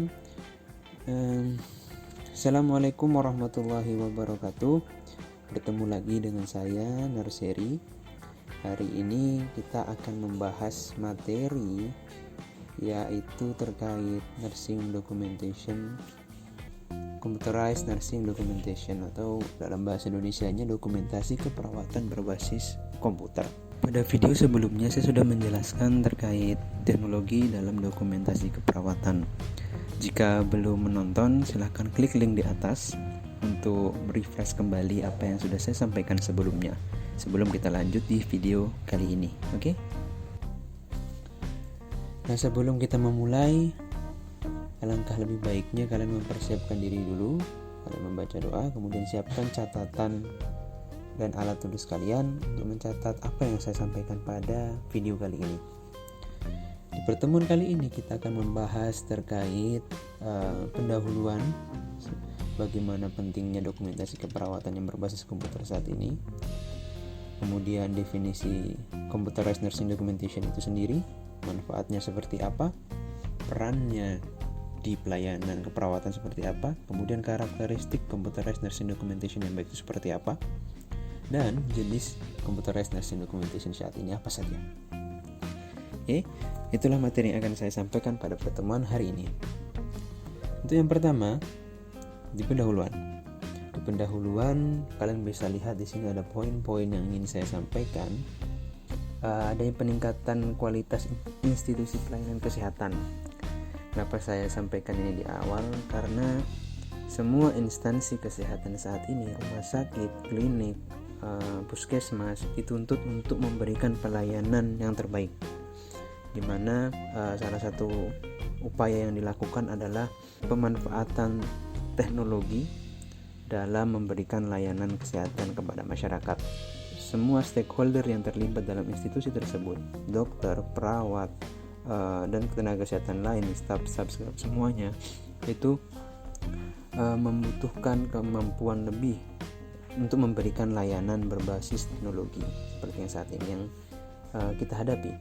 Bismillahirrahmanirrahim. Assalamualaikum warahmatullahi wabarakatuh. Bertemu lagi dengan saya Narseri. Hari ini kita akan membahas materi yaitu terkait nursing documentation, computerized nursing documentation, atau dalam bahasa Indonesianya dokumentasi keperawatan berbasis komputer. Pada video sebelumnya saya sudah menjelaskan terkait teknologi dalam dokumentasi keperawatan. Jika belum menonton, silahkan klik link di atas untuk refresh kembali apa yang sudah saya sampaikan sebelumnya, sebelum kita lanjut di video kali ini. Oke? Nah, sebelum kita memulai, alangkah lebih baiknya kalian mempersiapkan diri dulu. Kalian membaca doa, kemudian siapkan catatan dan alat tulis kalian untuk mencatat apa yang saya sampaikan pada video kali ini. Di pertemuan kali ini kita akan membahas terkait pendahuluan bagaimana pentingnya dokumentasi keperawatan yang berbasis komputer saat ini. Kemudian definisi computerized nursing documentation itu sendiri, manfaatnya seperti apa, perannya di pelayanan keperawatan seperti apa, kemudian karakteristik computerized nursing documentation yang baik itu seperti apa, dan jenis computerized nursing documentation saat ini apa saja. Oke, itulah materi yang akan saya sampaikan pada pertemuan hari ini. Untuk yang pertama, di pendahuluan. Di pendahuluan kalian bisa lihat di sini ada poin-poin yang ingin saya sampaikan. Adanya peningkatan kualitas institusi pelayanan kesehatan. Kenapa saya sampaikan ini di awal? Karena semua instansi kesehatan saat ini, rumah sakit, klinik, puskesmas, dituntut untuk memberikan pelayanan yang terbaik, di mana salah satu upaya yang dilakukan adalah pemanfaatan teknologi dalam memberikan layanan kesehatan kepada masyarakat. Semua stakeholder yang terlibat dalam institusi tersebut, dokter, perawat, dan tenaga kesehatan lain, staf semuanya itu membutuhkan kemampuan lebih untuk memberikan layanan berbasis teknologi seperti yang saat ini yang kita hadapi.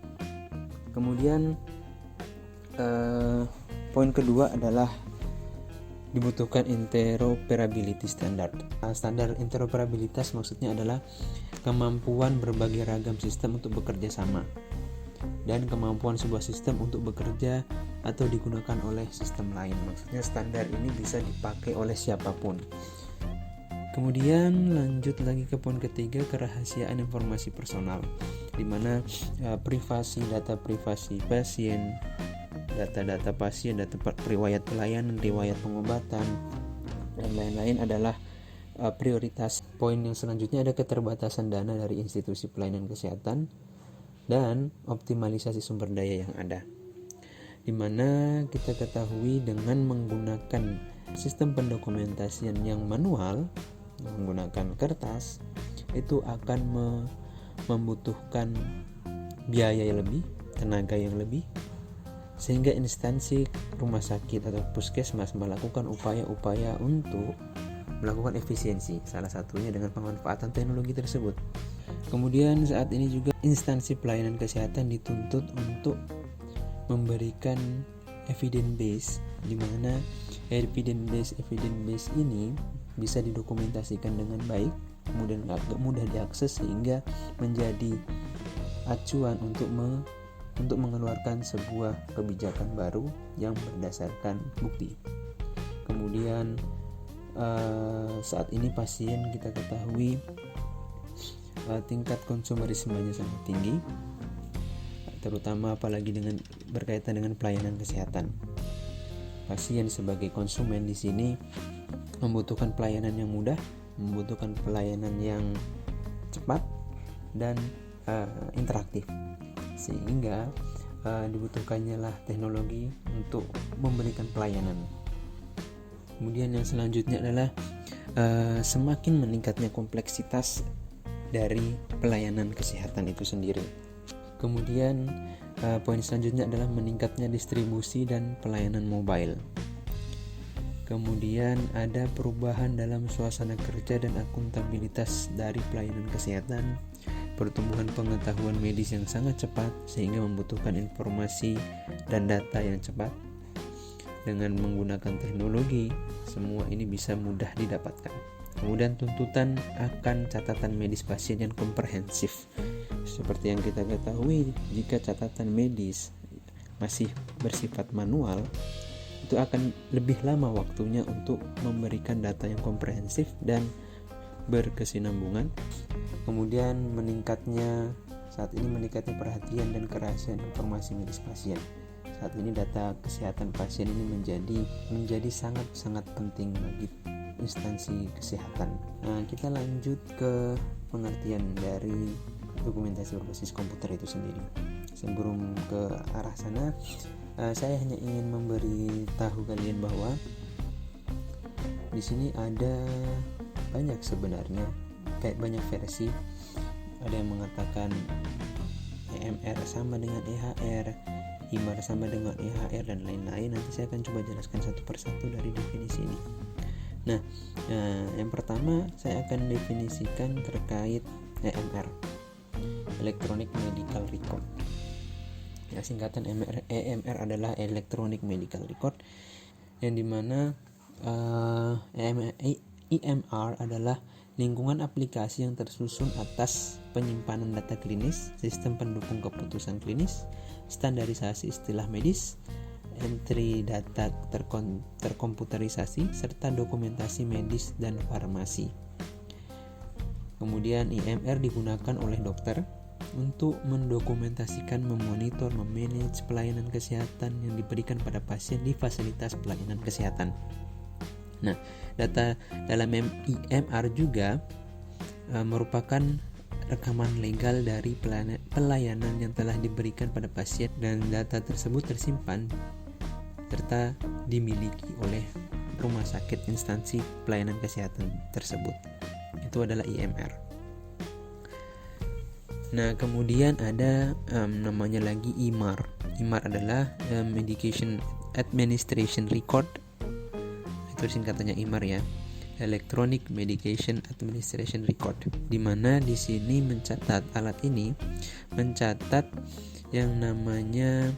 Kemudian poin kedua adalah dibutuhkan interoperability standard. Standar interoperabilitas maksudnya adalah kemampuan berbagai ragam sistem untuk bekerja sama dan kemampuan sebuah sistem untuk bekerja atau digunakan oleh sistem lain. Maksudnya standar ini bisa dipakai oleh siapapun. Kemudian lanjut lagi ke poin ketiga, kerahasiaan informasi personal, di mana data privasi pasien, data pasien, data riwayat pelayanan, riwayat pengobatan, dan lain-lain adalah prioritas. Poin yang selanjutnya ada keterbatasan dana dari institusi pelayanan kesehatan dan optimalisasi sumber daya yang ada, di mana kita ketahui dengan menggunakan sistem pendokumentasian yang manual, menggunakan kertas, itu akan membutuhkan biaya yang lebih, tenaga yang lebih, sehingga instansi rumah sakit atau puskesmas melakukan upaya-upaya untuk melakukan efisiensi, salah satunya dengan pemanfaatan teknologi tersebut. Kemudian saat ini juga instansi pelayanan kesehatan dituntut untuk memberikan evidence base, di mana evidence base ini bisa didokumentasikan dengan baik, kemudian mudah diakses sehingga menjadi acuan untuk mengeluarkan sebuah kebijakan baru yang berdasarkan bukti. Kemudian saat ini pasien kita ketahui tingkat konsumerismenya sangat tinggi, terutama apalagi dengan berkaitan dengan pelayanan kesehatan. Pasien sebagai konsumen di sini membutuhkan pelayanan yang mudah, membutuhkan pelayanan yang cepat dan interaktif, sehingga dibutuhkannya lah teknologi untuk memberikan pelayanan. Kemudian yang selanjutnya adalah semakin meningkatnya kompleksitas dari pelayanan kesehatan itu sendiri. Kemudian poin selanjutnya adalah meningkatnya distribusi dan pelayanan mobile. Kemudian ada perubahan dalam suasana kerja dan akuntabilitas dari pelayanan kesehatan, pertumbuhan pengetahuan medis yang sangat cepat sehingga membutuhkan informasi dan data yang cepat, dengan menggunakan teknologi, semua ini bisa mudah didapatkan. Kemudian tuntutan akan catatan medis pasien yang komprehensif. Seperti yang kita ketahui, jika catatan medis masih bersifat manual, itu akan lebih lama waktunya untuk memberikan data yang komprehensif dan berkesinambungan. Kemudian saat ini meningkatnya perhatian dan kerahasiaan informasi medis pasien. Saat ini data kesehatan pasien ini menjadi sangat penting bagi instansi kesehatan. Nah, kita lanjut ke pengertian dari dokumentasi berbasis komputer itu sendiri. Sebelum ke arah sana, saya hanya ingin memberitahu kalian bahwa di sini ada banyak versi. Ada yang mengatakan EMR sama dengan EHR, IMAR sama dengan EHR, dan lain-lain. Nanti saya akan coba jelaskan satu persatu dari definisi ini. Nah, yang pertama saya akan definisikan terkait EMR, Electronic Medical Record. Ya, singkatan EMR adalah Electronic Medical Record, yang dimana EMR adalah lingkungan aplikasi yang tersusun atas penyimpanan data klinis, sistem pendukung keputusan klinis, standarisasi istilah medis, entry data terkomputerisasi, serta dokumentasi medis dan farmasi. Kemudian EMR digunakan oleh dokter untuk mendokumentasikan, memonitor, memanage pelayanan kesehatan yang diberikan pada pasien di fasilitas pelayanan kesehatan. Nah, data dalam EMR juga merupakan rekaman legal dari pelayanan yang telah diberikan pada pasien, dan data tersebut tersimpan serta dimiliki oleh rumah sakit instansi pelayanan kesehatan tersebut. Itu adalah EMR. Nah, kemudian ada namanya lagi IMAR. IMAR adalah Medication Administration Record. Itu singkatannya IMAR ya, Electronic Medication Administration Record, di mana di sini alat ini mencatat yang namanya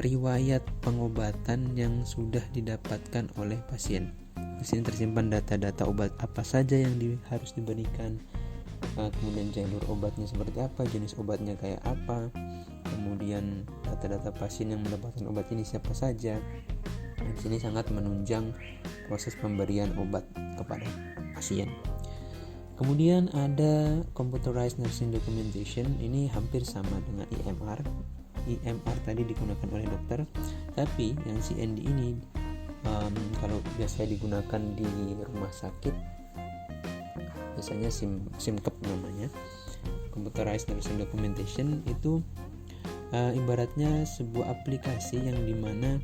riwayat pengobatan yang sudah didapatkan oleh pasien. Di sini tersimpan data-data obat apa saja yang harus diberikan, kemudian jalur obatnya seperti apa, jenis obatnya kayak apa, kemudian data-data pasien yang mendapatkan obat ini siapa saja. Di sini sangat menunjang proses pemberian obat kepada pasien. Kemudian ada Computerized Nursing Documentation. Ini hampir sama dengan EMR. EMR tadi digunakan oleh dokter, tapi yang CND ini kalau biasa digunakan di rumah sakit, biasanya SIMCOP namanya. Computerized Nursing Documentation itu ibaratnya sebuah aplikasi yang dimana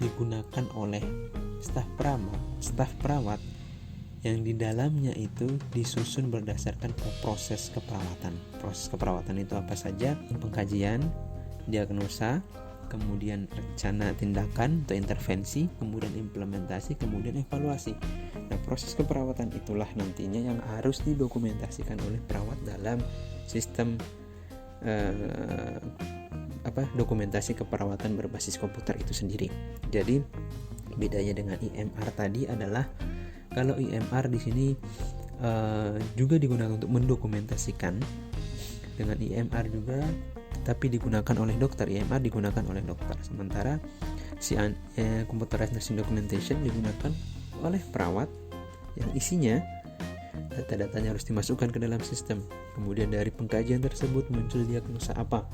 digunakan oleh staf perawat yang di dalamnya itu disusun berdasarkan proses keperawatan. Proses keperawatan itu apa saja? Pengkajian, diagnosa, kemudian rencana tindakan atau intervensi, kemudian implementasi, kemudian evaluasi. Nah, proses keperawatan itulah nantinya yang harus didokumentasikan oleh perawat dalam sistem dokumentasi keperawatan berbasis komputer itu sendiri. Jadi bedanya dengan EMR tadi adalah kalau EMR di sini juga digunakan untuk mendokumentasikan, dengan EMR juga tapi digunakan oleh dokter. EMR digunakan oleh dokter, sementara Computerized Nursing Documentation digunakan oleh perawat yang isinya data-datanya harus dimasukkan ke dalam sistem. Kemudian dari pengkajian tersebut muncul diagnosa apa.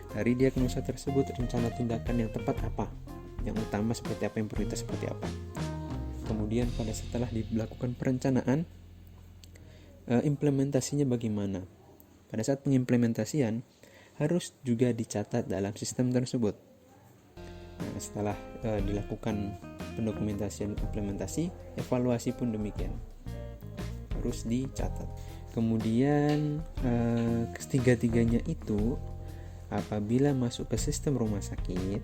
Dari diagnosa tersebut rencana tindakan yang tepat apa, yang utama seperti apa, yang prioritas seperti apa. Kemudian setelah dilakukan perencanaan, implementasinya bagaimana. Pada saat pengimplementasian harus juga dicatat dalam sistem tersebut. Nah, setelah dilakukan pendokumentasian implementasi, evaluasi pun demikian, harus dicatat. Kemudian ketiga-tiganya itu apabila masuk ke sistem rumah sakit,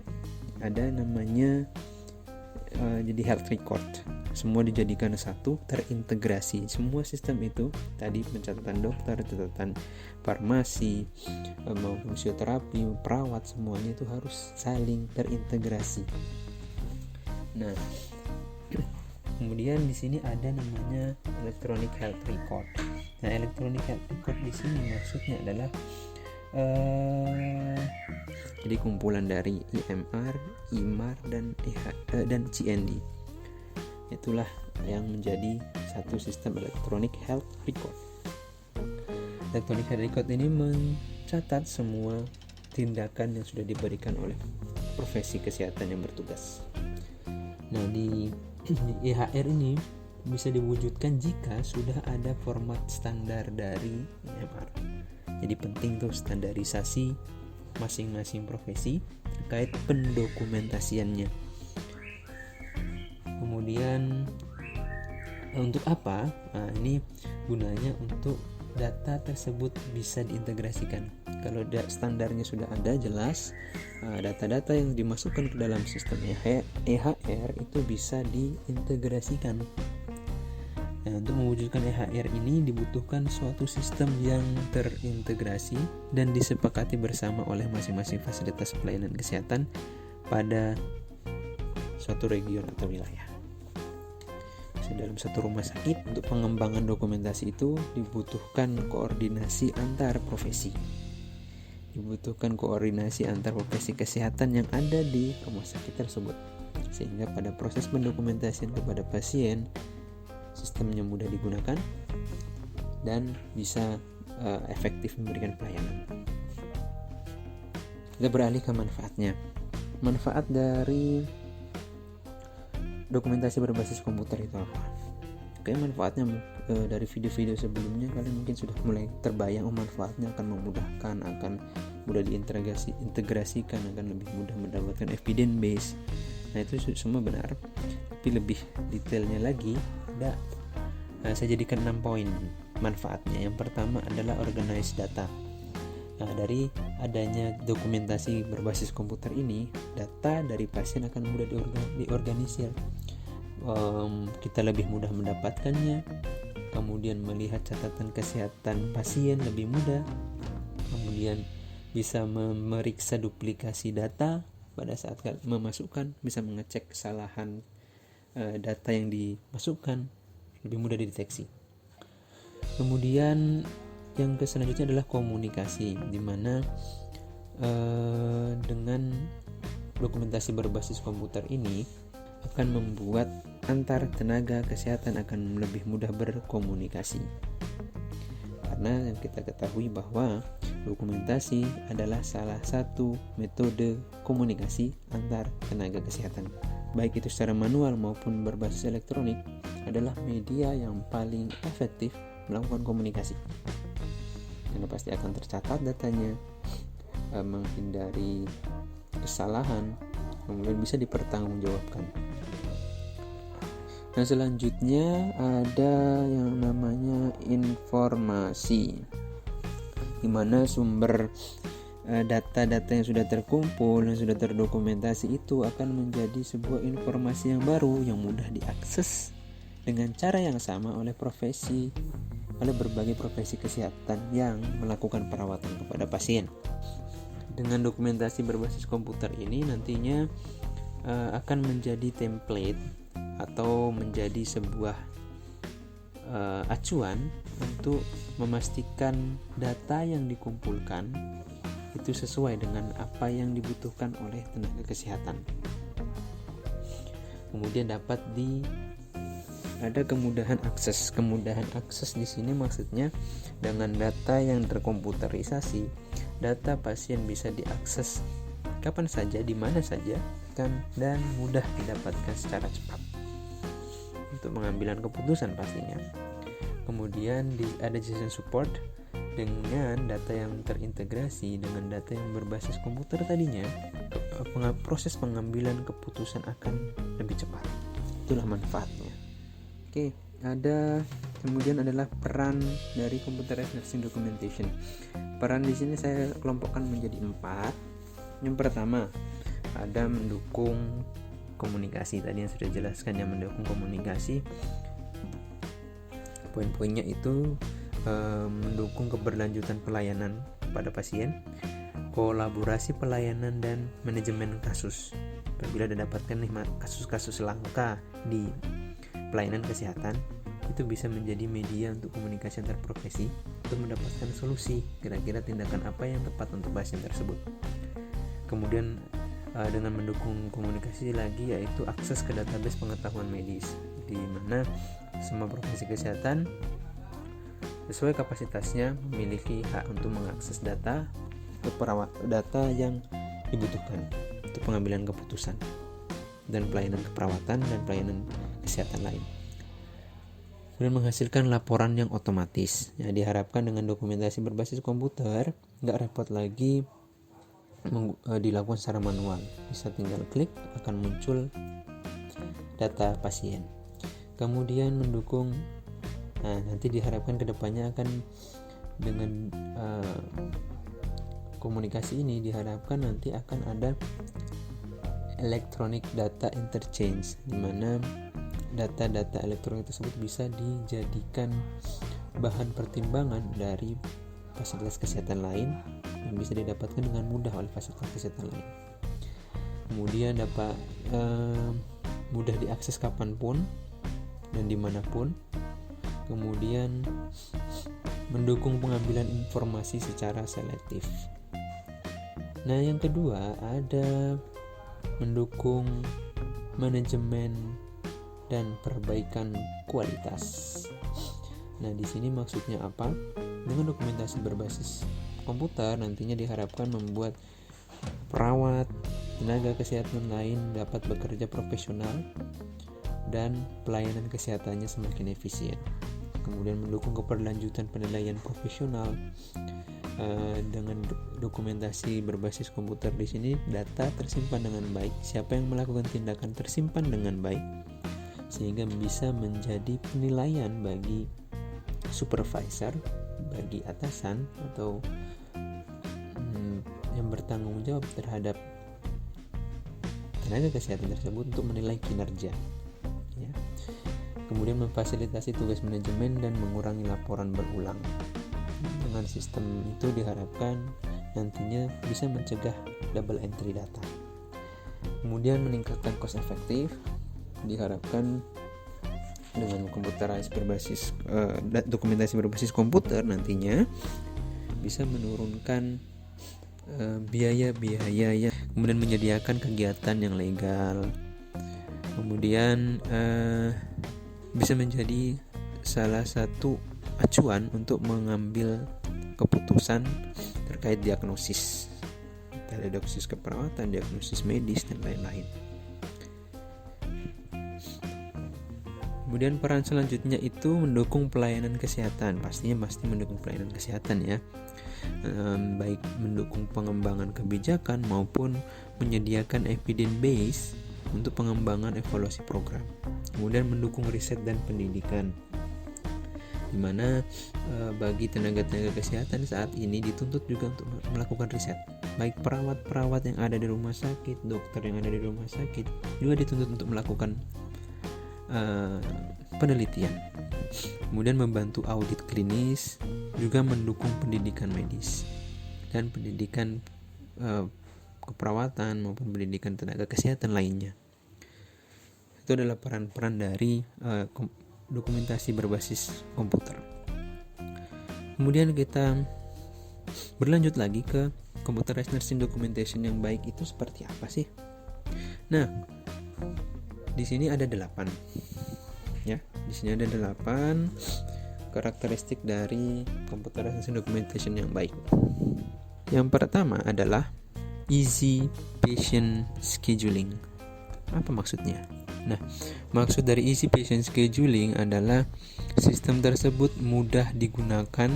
ada namanya jadi health record. Semua dijadikan satu, terintegrasi. Semua sistem itu tadi pencatatan dokter, catatan farmasi, maupun fisioterapi, perawat, semuanya itu harus saling terintegrasi. Nah, kemudian di sini ada namanya electronic health record. Nah, electronic health record di sini maksudnya adalah jadi kumpulan dari EMR, IMAR dan CND. Itulah yang menjadi satu sistem electronic health record. Electronic health record ini mencatat semua tindakan yang sudah diberikan oleh profesi kesehatan yang bertugas. Nah, di EHR ini bisa diwujudkan jika sudah ada format standar dari EMR. Jadi penting tuh standarisasi masing-masing profesi terkait pendokumentasiannya. Kemudian untuk apa? Nah, ini gunanya untuk data tersebut bisa diintegrasikan. Kalau standarnya sudah ada jelas, data-data yang dimasukkan ke dalam sistem EHR itu bisa diintegrasikan. Nah, untuk mewujudkan EHR ini dibutuhkan suatu sistem yang terintegrasi dan disepakati bersama oleh masing-masing fasilitas pelayanan kesehatan pada suatu region atau wilayah. Dalam satu rumah sakit, untuk pengembangan dokumentasi itu dibutuhkan koordinasi antar profesi. Dibutuhkan koordinasi antar profesi kesehatan yang ada di rumah sakit tersebut, sehingga pada proses pendokumentasian kepada pasien sistemnya mudah digunakan dan bisa efektif memberikan pelayanan. Kita beralih ke manfaatnya. Manfaat dari dokumentasi berbasis komputer itu apa? Oke, manfaatnya dari video-video sebelumnya kalian mungkin sudah mulai terbayang. Manfaatnya akan memudahkan, akan mudah diintegrasikan, akan lebih mudah mendapatkan evidence base. Nah, itu semua benar. Tapi lebih detailnya lagi, saya jadikan 6 poin manfaatnya. Yang pertama adalah organize data. Nah, dari adanya dokumentasi berbasis komputer ini, data dari pasien akan mudah diorganisir. Kita lebih mudah mendapatkannya, kemudian melihat catatan kesehatan pasien lebih mudah, kemudian bisa memeriksa duplikasi data pada saat memasukkan, bisa mengecek kesalahan data yang dimasukkan, lebih mudah dideteksi. Kemudian yang selanjutnya adalah komunikasi, di mana dengan dokumentasi berbasis komputer ini akan membuat antar tenaga kesehatan akan lebih mudah berkomunikasi. Karena yang kita ketahui bahwa dokumentasi adalah salah satu metode komunikasi antar tenaga kesehatan. Baik itu secara manual maupun berbasis elektronik, adalah media yang paling efektif melakukan komunikasi. Karena pasti akan tercatat datanya, menghindari kesalahan, kemudian bisa dipertanggungjawabkan. Nah, selanjutnya ada yang namanya informasi, di mana sumber data-data yang sudah terkumpul, yang sudah terdokumentasi itu akan menjadi sebuah informasi yang baru yang mudah diakses dengan cara yang sama oleh berbagai profesi kesehatan yang melakukan perawatan kepada pasien. Dengan dokumentasi berbasis komputer ini nantinya akan menjadi template atau menjadi sebuah acuan untuk memastikan data yang dikumpulkan itu sesuai dengan apa yang dibutuhkan oleh tenaga kesehatan. Kemudian ada kemudahan akses. Kemudahan akses di sini maksudnya dengan data yang terkomputerisasi, data pasien bisa diakses kapan saja, di mana saja, dan mudah didapatkan secara cepat untuk pengambilan keputusan pastinya. Kemudian ada decision support, dengan data yang terintegrasi dengan data yang berbasis komputer tadinya, proses pengambilan keputusan akan lebih cepat. Itulah manfaatnya. Oke, kemudian adalah peran dari computerized nursing documentation. Peran di sini saya kelompokkan menjadi 4. Yang pertama, ada mendukung komunikasi. Tadi yang sudah jelaskan, yang mendukung komunikasi. Poin-poinnya itu mendukung keberlanjutan pelayanan kepada pasien, kolaborasi pelayanan dan manajemen kasus. Apabila didapatkan kasus-kasus langka di pelayanan kesehatan, itu bisa menjadi media untuk komunikasi antar profesi untuk mendapatkan solusi kira-kira tindakan apa yang tepat untuk pasien tersebut. Kemudian dengan mendukung komunikasi lagi, yaitu akses ke database pengetahuan medis, di mana semua profesi kesehatan sesuai kapasitasnya memiliki hak untuk mengakses data yang dibutuhkan untuk pengambilan keputusan dan pelayanan keperawatan dan pelayanan kesehatan lain. Kemudian menghasilkan laporan yang otomatis. Ya, diharapkan dengan dokumentasi berbasis komputer nggak repot lagi dilakukan secara manual. Bisa tinggal klik, akan muncul data pasien. Kemudian mendukung, nanti diharapkan kedepannya akan dengan komunikasi ini diharapkan nanti akan ada electronic data interchange, di mana data-data elektronik tersebut bisa dijadikan bahan pertimbangan dari fasilitas kesehatan lain yang bisa didapatkan dengan mudah oleh fasilitas kesehatan lain. Kemudian dapat mudah diakses kapanpun dan dimanapun. Kemudian mendukung pengambilan informasi secara selektif. Nah, yang kedua ada mendukung manajemen dan perbaikan kualitas. Nah, di sini maksudnya apa? Dengan dokumentasi berbasis komputer nantinya diharapkan membuat perawat, tenaga kesehatan lain dapat bekerja profesional dan pelayanan kesehatannya semakin efisien. Kemudian mendukung keberlanjutan penilaian profesional. Dengan dokumentasi berbasis komputer di sini data tersimpan dengan baik, siapa yang melakukan tindakan tersimpan dengan baik sehingga bisa menjadi penilaian bagi supervisor, bagi atasan atau yang bertanggung jawab terhadap tenaga kesehatan tersebut untuk menilai kinerja. Ya. Kemudian memfasilitasi tugas manajemen dan mengurangi laporan berulang. Dengan sistem itu diharapkan nantinya bisa mencegah double entry data. Kemudian meningkatkan cost efektif, diharapkan dengan dokumentasi berbasis komputer nantinya bisa menurunkan biaya-biaya yang kemudian menyediakan kegiatan yang legal. Kemudian bisa menjadi salah satu acuan untuk mengambil keputusan terkait diagnosis keperawatan, diagnosis medis dan lain-lain. Kemudian peran selanjutnya itu mendukung pelayanan kesehatan. Pasti mendukung pelayanan kesehatan ya, baik mendukung pengembangan kebijakan maupun menyediakan evidence base untuk pengembangan evaluasi program. Kemudian mendukung riset dan pendidikan, di mana bagi tenaga-tenaga kesehatan saat ini dituntut juga untuk melakukan riset. Baik perawat-perawat yang ada di rumah sakit, dokter yang ada di rumah sakit juga dituntut untuk melakukan penelitian. Kemudian membantu audit klinis, juga mendukung pendidikan medis dan pendidikan keperawatan maupun pendidikan tenaga kesehatan lainnya. Itu adalah peran-peran dari dokumentasi berbasis komputer. Kemudian kita berlanjut lagi ke computerized nursing documentation yang baik itu seperti apa sih? Nah, di sini ada 8. Ya, di sini ada 8 karakteristik dari computerized nursing documentation yang baik. Yang pertama adalah easy patient scheduling. Apa maksudnya? Nah, maksud dari easy patient scheduling adalah sistem tersebut mudah digunakan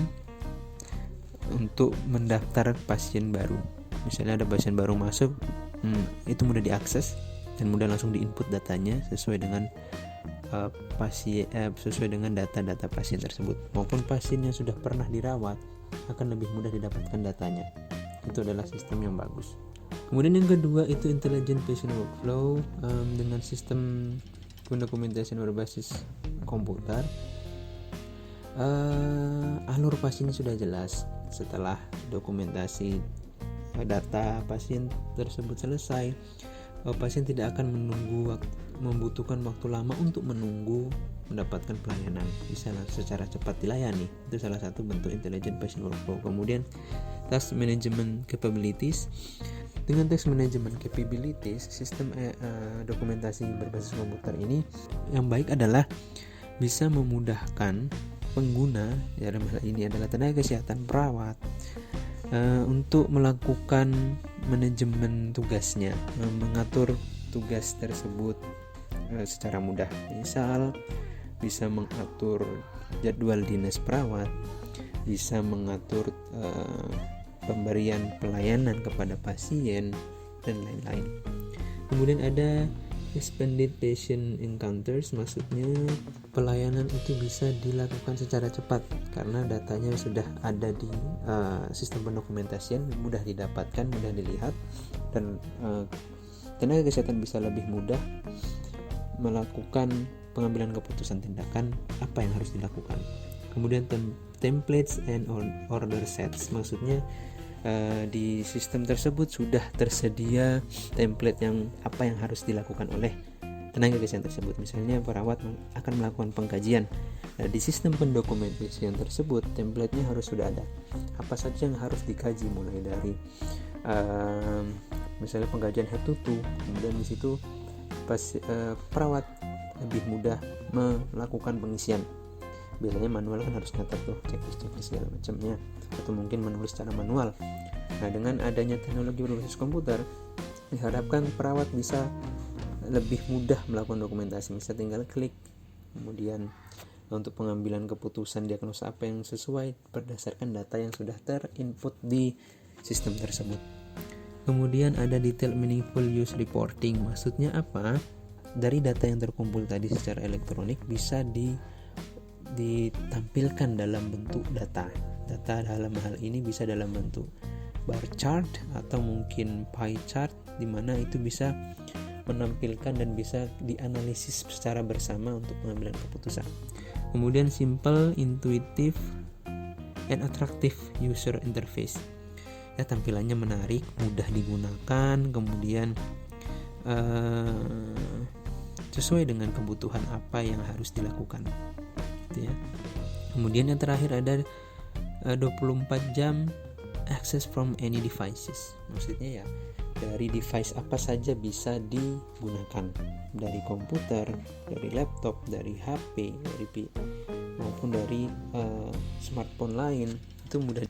untuk mendaftar pasien baru. Misalnya ada pasien baru masuk, itu mudah diakses dan mudah langsung diinput datanya sesuai dengan sesuai dengan data-data pasien tersebut. Maupun pasien yang sudah pernah dirawat akan lebih mudah didapatkan datanya. Itu adalah sistem yang bagus. Kemudian yang kedua itu intelligent patient workflow, dengan sistem dokumentasi berbasis komputer. Alur pasiennya sudah jelas setelah dokumentasi data pasien tersebut selesai, pasien tidak akan membutuhkan waktu lama untuk menunggu mendapatkan pelayanan, bisa secara cepat dilayani. Itu salah satu bentuk intelligent patient workflow. Kemudian task management capabilities. Dengan task management capabilities, sistem dokumentasi berbasis komputer ini yang baik adalah bisa memudahkan pengguna, ya dalam hal ini adalah tenaga kesehatan, perawat, untuk melakukan manajemen tugasnya, mengatur tugas tersebut secara mudah. Misal bisa mengatur jadwal dinas perawat, bisa mengatur pemberian pelayanan kepada pasien dan lain-lain. Kemudian ada expanded patient encounters, maksudnya pelayanan itu bisa dilakukan secara cepat karena datanya sudah ada di sistem pendokumentasian, mudah didapatkan, mudah dilihat, dan tenaga kesehatan bisa lebih mudah melakukan pengambilan keputusan tindakan apa yang harus dilakukan. Kemudian templates and order sets, maksudnya di sistem tersebut sudah tersedia template yang apa yang harus dilakukan oleh tenaga kesehatan tersebut. Misalnya perawat akan melakukan pengkajian, di sistem pendokumentasian tersebut template-nya harus sudah ada. Apa saja yang harus dikaji, mulai dari misalnya pengkajian head to toe, kemudian di situ perawat lebih mudah melakukan pengisian. Biasanya manual kan harus nyatet tuh, checklist segala macamnya, atau mungkin menulis secara manual. Nah, dengan adanya teknologi berbasis komputer, diharapkan perawat bisa lebih mudah melakukan dokumentasi. Bisa tinggal klik, kemudian untuk pengambilan keputusan diagnosa apa yang sesuai berdasarkan data yang sudah terinput di sistem tersebut. Kemudian ada detailed meaningful use reporting, maksudnya apa? Dari data yang terkumpul tadi secara elektronik bisa ditampilkan dalam bentuk data dalam hal ini bisa dalam bentuk bar chart atau mungkin pie chart, di mana itu bisa menampilkan dan bisa dianalisis secara bersama untuk pengambilan keputusan. Kemudian simple, intuitive, and attractive user interface, ya tampilannya menarik, mudah digunakan, kemudian sesuai dengan kebutuhan apa yang harus dilakukan. Ya. Kemudian yang terakhir ada 24 jam access from any devices, maksudnya ya dari device apa saja bisa digunakan, dari komputer, dari laptop, dari HP, maupun dari smartphone lain, itu mudah.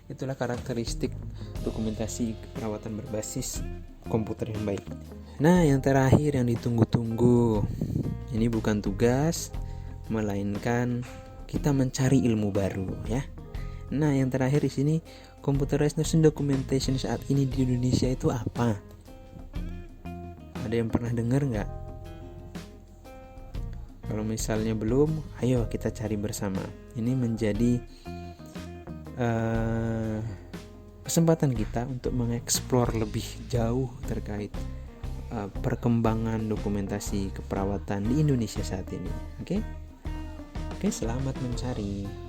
Itulah karakteristik dokumentasi keperawatan berbasis komputer yang baik. Nah, yang terakhir yang ditunggu-tunggu, ini bukan tugas, melainkan kita mencari ilmu baru, ya. Nah, yang terakhir di sini, computerized nursing documentation saat ini di Indonesia itu apa? Ada yang pernah dengar nggak? Kalau misalnya belum, ayo kita cari bersama. Ini menjadi kesempatan kita untuk mengeksplor lebih jauh terkait perkembangan dokumentasi keperawatan di Indonesia saat ini. Oke, selamat mencari.